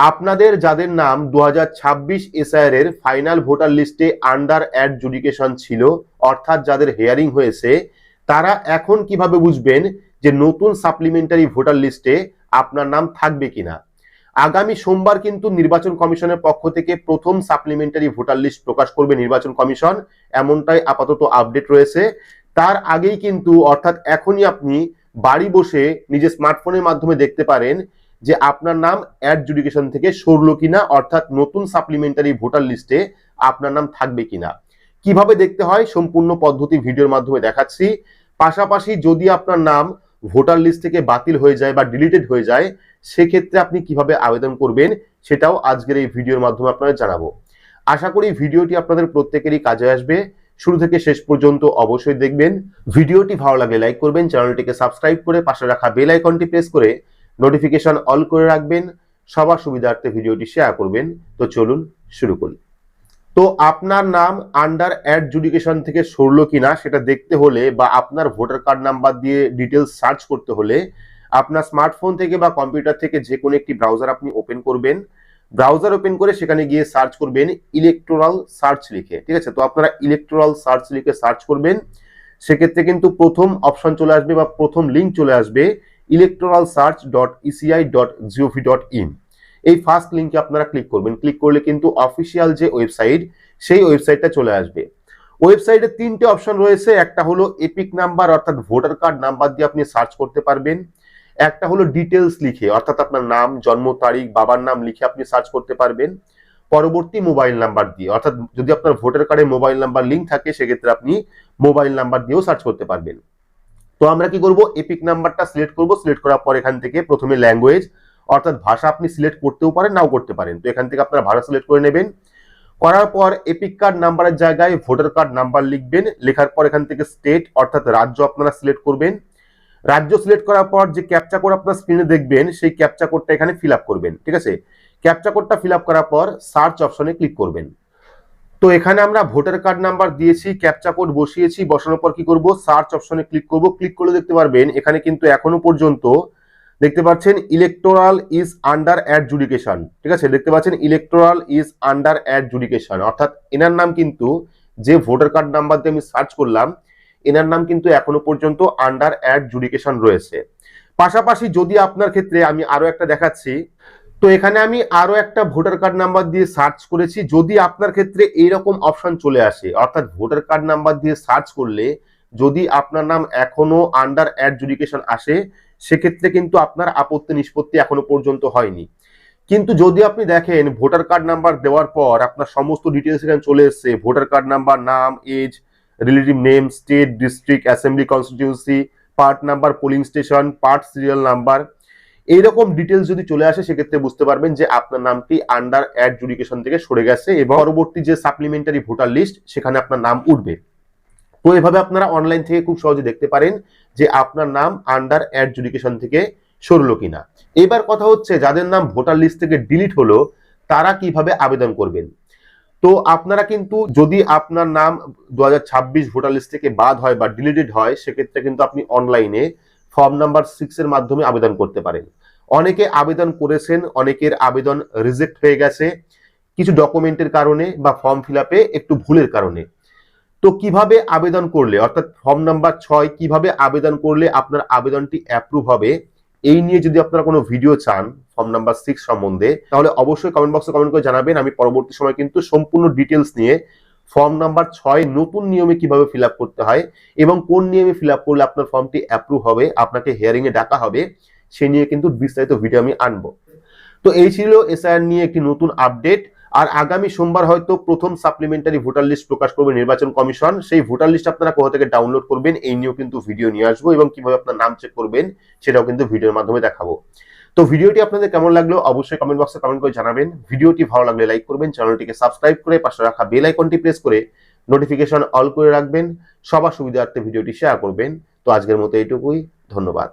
আপনাদের যাদের নাম 2026 এসআইআর এর ফাইনাল ভোটার লিস্টে আন্ডার অ্যাডজুডিকেশন ছিল, অর্থাৎ যাদের হিয়ারিং হয়েছে, তারা এখন কিভাবে বুঝবেন যে নতুন সাপ্লিমেন্টারি ভোটার লিস্টে আপনার নাম থাকবে কিনা। আগামী সোমবার কিন্তু নির্বাচন কমিশনের পক্ষ থেকে প্রথম সাপ্লিমেন্টারি ভোটার লিস্ট প্রকাশ করবে নির্বাচন কমিশন, এমনটাই আপাতত আপডেট রয়েছে। তার আগেই কিন্তু, অর্থাৎ এখনই আপনি বাড়ি বসে নিজের স্মার্টফোনের মাধ্যমে দেখতে পারেন যে আপনার নাম অ্যাডজুডিকেশন থেকে সরলো কিনা, অর্থাৎ নতুন সাপ্লিমেন্টারি ভোটার লিস্টে আপনার নাম থাকবে কিনা। কিভাবে দেখতে হয় সম্পূর্ণ পদ্ধতি ভিডিওর মাধ্যমে দেখাচ্ছি। পাশাপাশি যদি আপনার নাম ভোটার লিস্ট থেকে বাতিল হয়ে যায় বা ডিলিটেড হয়ে যায়, সেক্ষেত্রে আপনি কিভাবে আবেদন করবেন সেটাও আজকের এই ভিডিওর মাধ্যমে আপনাদের জানাবো। আশা করি ভিডিওটি আপনাদের প্রত্যেকেরই কাজে আসবে। শুরু থেকে শেষ পর্যন্ত অবশ্যই দেখবেন। ভিডিওটি ভালো লাগলে লাইক করবেন, চ্যানেলটিকে সাবস্ক্রাইব করে পাশে রাখা বেল আইকনটি প্রেস করে নোটিফিকেশন অল করে রাখবেন, সবার সুবিধার্থে ভিডিওটি শেয়ার করবেন। তো চলুন শুরু করি। তো আপনার নাম আন্ডার অ্যাডজুডিকেশন থেকে সরলো কিনা সেটা দেখতে হলে বা আপনার ভোটার কার্ড নাম্বার দিয়ে ডিটেলস সার্চ করতে হলে আপনার স্মার্টফোন থেকে বা কম্পিউটার থেকে যে কোনো একটি ব্রাউজার আপনি ওপেন করবেন। ব্রাউজার ওপেন করে সেখানে গিয়ে সার্চ করবেন ইলেকটোরাল সার্চ লিখে, ঠিক আছে। তো আপনারা ইলেকটোরাল সার্চ লিখে সার্চ করবেন, সেক্ষেত্রে কিন্তু প্রথম অপশন চলে আসবে বা প্রথম লিঙ্ক চলে আসবে electoralsearch.eci.gov.in। এই ফার্স্ট লিঙ্কে আপনারা ক্লিক করবেন। ক্লিক করলে কিন্তু অফিসিয়াল যে ওয়েবসাইট, সেই ওয়েবসাইটটা চলে আসবে। ওয়েবসাইটে তিনটে অপশন রয়েছে। একটা হলো এপিক নাম্বার, অর্থাৎ ভোটার কার্ড নাম্বার দিয়ে আপনি সার্চ করতে পারবেন। একটা হলো ডিটেলস লিখে, অর্থাৎ আপনার নাম, জন্ম তারিখ, বাবার নাম লিখে আপনি সার্চ করতে পারবেন। পরবর্তী মোবাইল নাম্বার দিয়ে, অর্থাৎ যদি আপনার ভোটার কার্ডে মোবাইল নাম্বার লিঙ্ক থাকে সেক্ষেত্রে আপনি মোবাইল নাম্বার দিয়েও সার্চ করতে পারবেন। তো আমরা কি করব, এপিক নাম্বারটা সিলেক্ট করব। সিলেক্ট করার পর এখান থেকে প্রথমে ল্যাঙ্গুয়েজ, অর্থাৎ ভাষা আপনি সিলেক্ট করতেও পারেন, নাও করতে পারেন। তো এখান থেকে আপনারা ভাষা সিলেক্ট করে নেবেন। করার পর এপিক কার্ড নাম্বারের জায়গায় ভোটার কার্ড নাম্বার লিখবেন। লেখার পর এখান থেকে স্টেট, অর্থাৎ রাজ্য আপনারা সিলেক্ট করবেন। রাজ্য সিলেক্ট করার পর যে ক্যাপচা কোড আপনার স্ক্রিনে দেখবেন, সেই ক্যাপচা কোডটা এখানে ফিল আপ করবেন, ঠিক আছে। ক্যাপচা কোডটা ফিল আপ করার পর সার্চ অপশনে ক্লিক করবেন। তো এখানে আমরা ভোটার কার্ড নাম্বার দিয়েছি, ক্যাপচা কোড বসিয়েছি, বসানোর পর কি করব, সার্চ অপশনে ক্লিক করব। ক্লিক করলে দেখতে পারবেন এখানে কিন্তু এখনো পর্যন্ত দেখতে পাচ্ছেন ইলেকটোরাল ইজ আন্ডার অ্যাডজুডিকেশন, ঠিক আছে। দেখতে পাচ্ছেন ইলেকটোরাল ইজ আন্ডার অ্যাডজুডিকেশন, অর্থাৎ এনার নাম কিন্তু, যে ভোটার কার্ড নাম্বার দিয়ে আমি সার্চ করলাম, এনার নাম কিন্তু এখনো পর্যন্ত আন্ডার অ্যাডজুডিকেশন রয়েছে। পাশাপাশি যদি আপনার ক্ষেত্রে আমি আরো একটা দেখাচ্ছি, তো এখানে আমি আরো একটা ভোটার কার্ড নাম্বার দিয়ে সার্চ করেছি। যদি আপনার ক্ষেত্রে এইরকম অপশন চলে আসে, অর্থাৎ ভোটার কার্ড নাম্বার দিয়ে সার্চ করলে যদি আপনার নাম এখনো আন্ডার অ্যাডজুডিকেশন আসে, সেক্ষেত্রে কিন্তু আপনার আপত্তি নিষ্পত্তি এখনো পর্যন্ত হয়নি। কিন্তু যদি আপনি দেখেন ভোটার কার্ড নাম্বার দেওয়ার পর আপনার সমস্ত ডিটেলস এখানে চলে এসছে, ভোটার কার্ড নাম্বার, নাম, age, relative name, state, district, assembly constituency, part number, polling station, part serial number, এইরকম ডিটেলস যদি চলে আসে, সেক্ষেত্রে বুঝতে পারবেন যে আপনার নামটি আন্ডার অ্যাডজুডিকেশন থেকে সরে গেছে এবং পরবর্তী যে সাপ্লিমেন্টারি ভোটার লিস্ট সেখানে আপনার নাম উঠবে। তো এভাবে আপনারা অনলাইন থেকে খুব সহজে দেখতে পারেন যে আপনার নাম আন্ডার অ্যাডজুডিকেশন থেকে সরলো কিনা। এবার কথা হচ্ছে যাদের নাম ভোটার লিস্ট থেকে ডিলিট হলো, তারা কিভাবে আবেদন করবেন। তো আপনারা কিন্তু, যদি আপনার নাম 2026 ভোটার লিস্ট থেকে বাদ হয় বা ডিলিটেড হয়, সেক্ষেত্রে কিন্তু আপনি অনলাইনে ফর্ম নাম্বার 6 এর মাধ্যমে আবেদন করতে পারেন। অনেকে আবেদন করেছেন, অনেকের আবেদন রিজেক্ট হয়ে গেছে কিছু ডকুমেন্টের কারণে বা ফর্ম ফিল আপে একটু ভুলের কারণে। তো কিভাবে আবেদন করলে, অর্থাৎ ফর্ম নাম্বার 6 কিভাবে আবেদন করলে আপনার আবেদনটি অ্যাপ্রুভ হবে, এই নিয়ে যদি আপনারা কোনো ভিডিও চান ফর্ম নাম্বার 6 সম্বন্ধে, তাহলে অবশ্যই কমেন্ট বক্সে কমেন্ট করে জানাবেন। আমি পরবর্তী সময় কিন্তু সম্পূর্ণ ডিটেলস নিয়ে ফর্ম নাম্বার 6 নতুন নিয়মে কিভাবে ফিল আপ করতে হয় এবং কোন নিয়মে ফিল আপ করলে আপনার ফর্মটি অ্যাপ্রুভ হবে, আপনাকে হিয়ারিং এ ডাকা হবে, সে নিয়ে কিন্তু বিস্তারিত ভিডিও আমি আনবো। তো এই ছিল এসআইআর নিয়ে একটি নতুন আপডেট। আর আগামী সোমবার হয়তো প্রথম সাপ্লিমেন্টারি ভোটার লিস্ট প্রকাশ করবে নির্বাচন কমিশন। সেই ভোটার লিস্ট আপনারা কোথা থেকে ডাউনলোড করবেন, এই নিয়েও কিন্তু ভিডিও নিয়ে আসবো এবং কিভাবে আপনার নাম চেক করবেন সেটাও কিন্তু ভিডিওর মাধ্যমে দেখাবো। তো ভিডিওটি আপনাদের কেমন লাগলো অবশ্যই কমেন্ট বক্সে কমেন্ট করে জানাবেন। ভিডিওটি ভালো লাগলে লাইক করবেন, চ্যানেলটিকে সাবস্ক্রাইব করে পাশে রাখা বেল আইকনটি প্রেস করে নোটিফিকেশন অল করে রাখবেন, সবার সুবিধার্থে ভিডিওটি শেয়ার করবেন। তো আজকের মতো এইটুকুই, ধন্যবাদ।